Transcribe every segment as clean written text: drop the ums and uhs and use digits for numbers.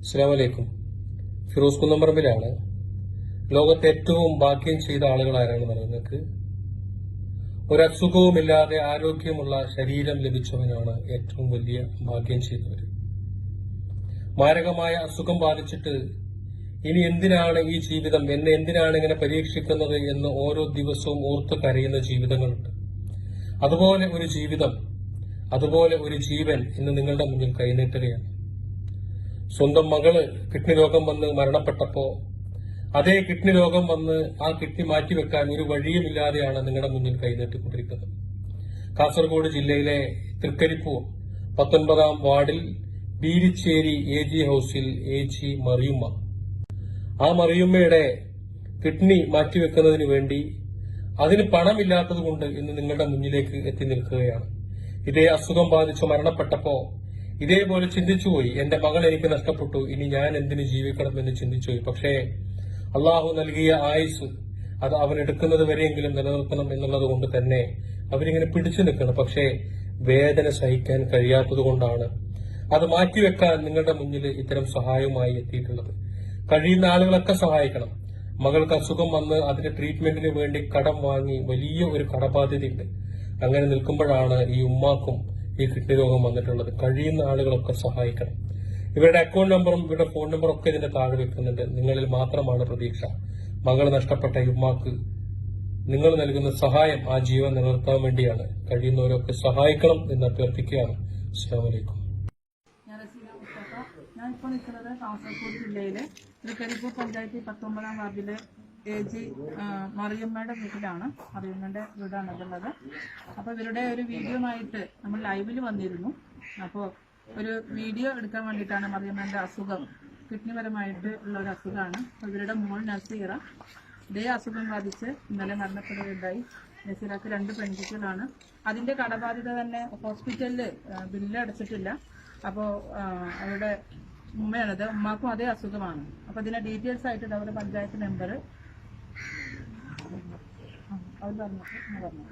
അസ്സലാമു അലൈക്കും. ഫിറോസ് കുന്നംപറമ്പിലാണ്. ലോകത്തെ ഏറ്റവും ഭാഗ്യം ചെയ്ത ആളുകൾ ആരാണെന്ന് നിങ്ങൾക്ക്? ഒരസുഖവുമില്ലാതെ ആരോഗ്യമുള്ള ശരീരം ലഭിച്ചവനാണ് ഏറ്റവും വലിയ ഭാഗ്യം ചെയ്തവർ. മാരകമായ അസുഖം ബാധിച്ചിട്ട് ഇനി എന്തിനാണ് ഈ ജീവിതം, എന്നെ എന്തിനാണ് ഇങ്ങനെ പരീക്ഷിക്കുന്നത് എന്ന് ഓരോ ദിവസവും ഓർത്ത് കരയുന്ന ജീവിതങ്ങളുണ്ട്. അതുപോലെ ഒരു ജീവിതം, അതുപോലെ ഒരു ജീവൻ ഇന്ന് നിങ്ങളുടെ മുന്നിൽ കൈനീട്ടുകയാണ്. സ്വന്തം മകള് കിഡ്നി രോഗം വന്ന് മരണപ്പെട്ടപ്പോ അതേ കിഡ്നി രോഗം വന്ന് ആ കിഡ്നി മാറ്റിവെക്കാൻ ഒരു വഴിയുമില്ലാതെയാണ് നിങ്ങളുടെ മുന്നിൽ കൈനീട്ടിക്കൊണ്ടിരിക്കുന്നത്. കാസർഗോഡ് ജില്ലയിലെ തൃക്കരിപ്പൂർ 19-ാം വാർഡിൽ ബീരിച്ചേരി AG ഹൌസിൽ AG മറിയുമ്മ, ആ മറിയുമ്മയുടെ കിഡ്നി മാറ്റിവെക്കുന്നതിന് വേണ്ടി അതിന് പണമില്ലാത്തതുകൊണ്ട് ഇന്ന് നിങ്ങളുടെ മുന്നിലേക്ക് എത്തി നിൽക്കുകയാണ്. ഇതേ അസുഖം ബാധിച്ച് മരണപ്പെട്ടപ്പോ ഇതേപോലെ ചിന്തിച്ചുപോയി, എന്റെ മകൾ എനിക്ക് നഷ്ടപ്പെട്ടു, ഇനി ഞാൻ എന്തിനു ജീവിക്കണം എന്ന് ചിന്തിച്ചുപോയി. പക്ഷേ അള്ളാഹു നൽകിയ ആയുസ് അത് അവൻ എടുക്കുന്നത് വരെയെങ്കിലും നിലനിർത്തണം എന്നുള്ളത് കൊണ്ട് തന്നെ അവരിങ്ങനെ പിടിച്ചു നിൽക്കണം. പക്ഷേ വേദന സഹിക്കാൻ കഴിയാത്തത് കൊണ്ടാണ് അത് മാറ്റിവെക്കാൻ നിങ്ങളുടെ മുന്നിൽ ഇത്തരം സഹായവുമായി എത്തിയിട്ടുള്ളത്. കഴിയുന്ന ആളുകളൊക്കെ സഹായിക്കണം. മകൾക്ക് അസുഖം വന്ന് അതിന്റെ ട്രീറ്റ്മെന്റിന് വേണ്ടി കടം വാങ്ങി വലിയ ഒരു കടബാധ്യതയുണ്ട്. അങ്ങനെ നിൽക്കുമ്പോഴാണ് ഈ ഉമ്മാക്കും ഈ കിഡ്നി രോഗം വന്നിട്ടുള്ളത്. കഴിയുന്ന ആളുകളൊക്കെ സഹായിക്കണം. ഇവരുടെ അക്കൗണ്ട് നമ്പറും ഇവരുടെ ഫോൺ നമ്പറും ഒക്കെ ഇതിന്റെ താഴെ വെക്കുന്നുണ്ട്. നിങ്ങളിൽ മാത്രമാണ് പ്രതീക്ഷ. മകൾ നഷ്ടപ്പെട്ട ഈ ഉമ്മാക്ക് നിങ്ങൾ നൽകുന്ന സഹായം ആ ജീവൻ നിലനിർത്താൻ വേണ്ടിയാണ്. കഴിയുന്നവരൊക്കെ സഹായിക്കണം എന്ന് അഭ്യർത്ഥിക്കുകയാണ്. അസ്സലാമു അലൈക്കും. ഞാനിപ്പോൾ നിൽക്കുന്നത് കാസർഗോഡ് ജില്ലയിലെ തൃക്കരിപ്പൂർ പഞ്ചായത്തിൽ 19-ാം വാർഡിലെ AG മറിയമ്മയുടെ വീട്ടിലാണ്. മറിയമ്മയുടെ വീടാണ് ഇതുള്ളത്. അപ്പോൾ ഇവരുടെ ഒരു വീഡിയോ ആയിട്ട് നമ്മൾ ലൈവിൽ വന്നിരുന്നു. അപ്പോൾ ഒരു വീഡിയോ എടുക്കാൻ വേണ്ടിയിട്ടാണ്. മറിയമ്മയുടെ അസുഖം കിഡ്നിപരമായിട്ട് ഉള്ള ഒരു അസുഖമാണ്. അപ്പോൾ ഇവരുടെ മോൾ നസീറ ഇതേ അസുഖം ബാധിച്ച് ഇന്നലെ മരണപ്പെടുകയുണ്ടായി. നസീറക്ക് 2 പെൺകുട്ടികളാണ്. അതിന്റെ കടബാധ്യത തന്നെ ഹോസ്പിറ്റലിൽ ബില്ല് അടച്ചിട്ടില്ല. അപ്പോൾ അവരുടെ ഉമ്മയാണത്, ഉമ്മാക്കും അതേ അസുഖമാണ്. അപ്പോൾ ഇതിന്റെ ഡീറ്റെയിൽസ് ആയിട്ട് അവരുടെ പഞ്ചായത്ത് മെമ്പർ അവർ പറഞ്ഞു.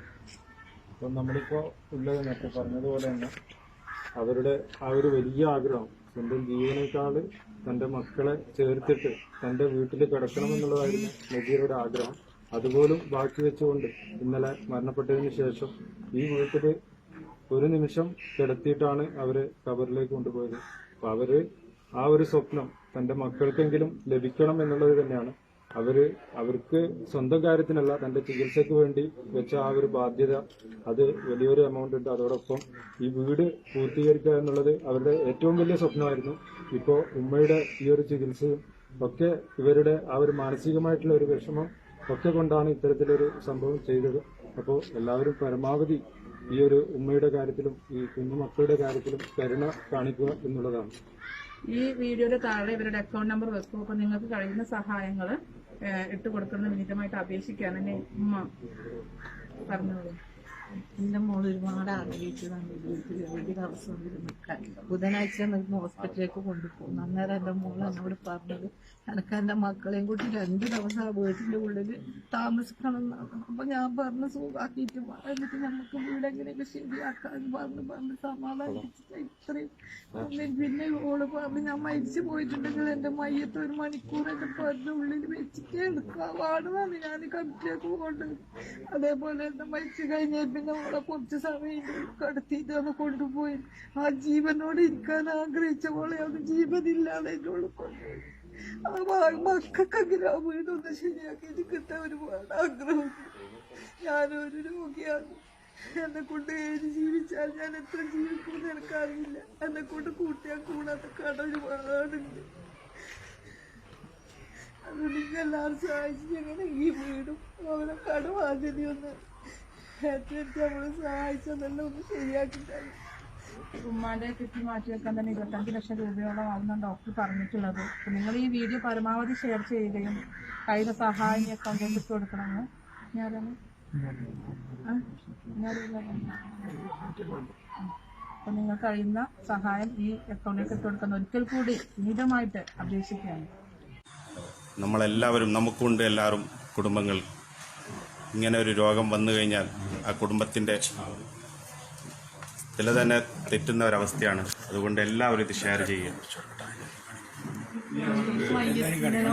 അപ്പം നമ്മളിപ്പോൾ ഉള്ളത് നേരത്തെ പറഞ്ഞതുപോലെ തന്നെ അവരുടെ ആ ഒരു വലിയ ആഗ്രഹം, സ്വന്തം ജീവനേക്കാൾ തൻ്റെ മക്കളെ ചേർത്തിട്ട് തൻ്റെ വീട്ടിൽ കിടക്കണമെന്നുള്ളതായിരുന്നു നസീറയുടെ ആഗ്രഹം. അതുപോലും ബാക്കി വെച്ചുകൊണ്ട് ഇന്നലെ മരണപ്പെട്ടതിന് ശേഷം ഈ വീട്ടിൽ ഒരു നിമിഷം കിടത്തിയിട്ടാണ് അവര് ഖബറിലേക്ക് കൊണ്ടുപോയത്. അപ്പൊ ആ ഒരു സ്വപ്നം തന്റെ മക്കൾക്കെങ്കിലും ലഭിക്കണം എന്നുള്ളത് തന്നെയാണ്. അവർക്ക് സ്വന്തം കാര്യത്തിനല്ല, തന്റെ ചികിത്സയ്ക്ക് വേണ്ടി വെച്ച ആ ഒരു ബാധ്യത, അത് വലിയൊരു എമൗണ്ട് ഉണ്ട്. അതോടൊപ്പം ഈ വീട് പൂർത്തീകരിക്കുക എന്നുള്ളത് അവരുടെ ഏറ്റവും വലിയ സ്വപ്നമായിരുന്നു. ഇപ്പോൾ ഉമ്മയുടെ ഈ ഒരു ചികിത്സയും ഒക്കെ ഇവരുടെ ആ ഒരു മാനസികമായിട്ടുള്ള ഒരു വിഷമം ഒക്കെ കൊണ്ടാണ് ഇത്തരത്തിലൊരു സംഭവം ചെയ്തത്. അപ്പോൾ എല്ലാവരും പരമാവധി ഈ ഒരു ഉമ്മയുടെ കാര്യത്തിലും ഈ കുഞ്ഞുമക്കളുടെ കാര്യത്തിലും കരുണ കാണിക്കുക എന്നുള്ളതാണ്. ഈ വീഡിയോയുടെ താഴെ ഇവരുടെ അക്കൗണ്ട് നമ്പർ വെക്കും. അപ്പൊ നിങ്ങൾക്ക് കഴിയുന്ന സഹായങ്ങൾ ഇട്ട് കൊടുക്കുന്ന വിനീതമായിട്ട് അപേക്ഷിക്കുകയാണ്. എന്നെ ഉമ്മ പറഞ്ഞോളൂ. എന്റെ മോള് ഒരുപാട് ആഗ്രഹിച്ചതാണ് വീട്ടിൽ ദിവസം നിൽക്കാൻ. ബുധനാഴ്ച ഹോസ്പിറ്റലിലേക്ക് കൊണ്ടുപോകും. അന്നേരം എന്റെ മോൾ എന്നോട് പറഞ്ഞത്, എനിക്ക് എന്റെ മക്കളെയും കൂട്ടി 2 ദിവസം ആ വീട്ടിന്റെ ഉള്ളില് താമസിക്കണം എന്നാണ്. അപ്പൊ ഞാൻ പറഞ്ഞ് സുഖാക്കിയിട്ട് എന്നിട്ട് നമുക്ക് വീട് എങ്ങനെയൊക്കെ ശരിയാക്കാന്ന് പറഞ്ഞ് സമാധാനിപ്പിച്ചിട്ട് ഇത്രയും. പിന്നെ ഓള് പറഞ്ഞ്, ഞാൻ മരിച്ചു പോയിട്ടുണ്ടെങ്കിൽ എന്റെ മയ്യത്ത് 1 മണിക്കൂർ എന്റെ പറഞ്ഞ ഉള്ളിൽ വെച്ചിട്ട് എടുക്കാവാണെന്നാണ് ഞാൻ കണ്ടിലേക്ക് കൊണ്ടത്. അതേപോലെ എന്റെ മരിച്ചു കഴിഞ്ഞാൽ പിന്നെ ഓളെ കുറച്ച് സമയം കടത്തിയിട്ടാണ് കൊണ്ടുപോയി. ആ ജീവനോട് ഇരിക്കാൻ ആഗ്രഹിച്ച പോലെ അത് ജീവനില്ലാതെ എന്നോട് കൊണ്ടുപോയി. ആ മക്കൾക്കെങ്കിലും ആ വീടൊന്ന് ശരിയാക്കിയിട്ട് കിട്ടാൻ ഒരുപാട് ആഗ്രഹം. ഞാനൊരു രോഗിയാണ്. എന്നെ കൊണ്ട് ഏത് ജീവിച്ചാൽ ഞാൻ എത്ര ജീവിക്കുമെന്ന് എനിക്കറിയില്ല. എന്നെ കൊണ്ട് കൂട്ടിയാൽ കൂടാത്ത കട ഒരുപാടുണ്ട്. അതുകൊണ്ട് എല്ലാവരും സഹായിച്ചു എങ്ങനെ ഈ വീടും അവരെ കടബാധ്യതയൊന്ന് നമ്മള് സഹായിച്ചതെല്ലാം ഒന്ന് ശരിയാക്കിട്ടാണ്. ഉമ്മാന്റെ കിഡ്നി മാറ്റിവെക്കാൻ തന്നെ 25 ലക്ഷം രൂപയോളം ആവുന്ന ഡോക്ടർ പറഞ്ഞിട്ടുള്ളത്. അപ്പൊ നിങ്ങൾ ഈ വീഡിയോ പരമാവധി ഷെയർ ചെയ്യുകയും കഴിയുന്ന സഹായം അക്കൗണ്ടിൽ ഇട്ട് കൊടുക്കണമെന്ന് അപ്പൊ നിങ്ങൾ കഴിയുന്ന സഹായം ഈ അക്കൗണ്ടിലേക്ക് ഇട്ട് കൊടുക്കുന്ന ഒരിക്കൽ കൂടി വിനീതമായിട്ട് അപേക്ഷിക്കുകയാണ്. നമ്മളെല്ലാവരും, നമുക്കുണ്ട് എല്ലാവരും കുടുംബങ്ങൾ, ഇങ്ങനെ ഒരു രോഗം വന്നു കഴിഞ്ഞാൽ ആ കുടുംബത്തിൻ്റെ ചില തന്നെ തെറ്റുന്ന ഒരവസ്ഥയാണ്. അതുകൊണ്ട് എല്ലാവരും ഇത് ഷെയർ ചെയ്യുക. മയ്യത്തിനെ ഞാൻ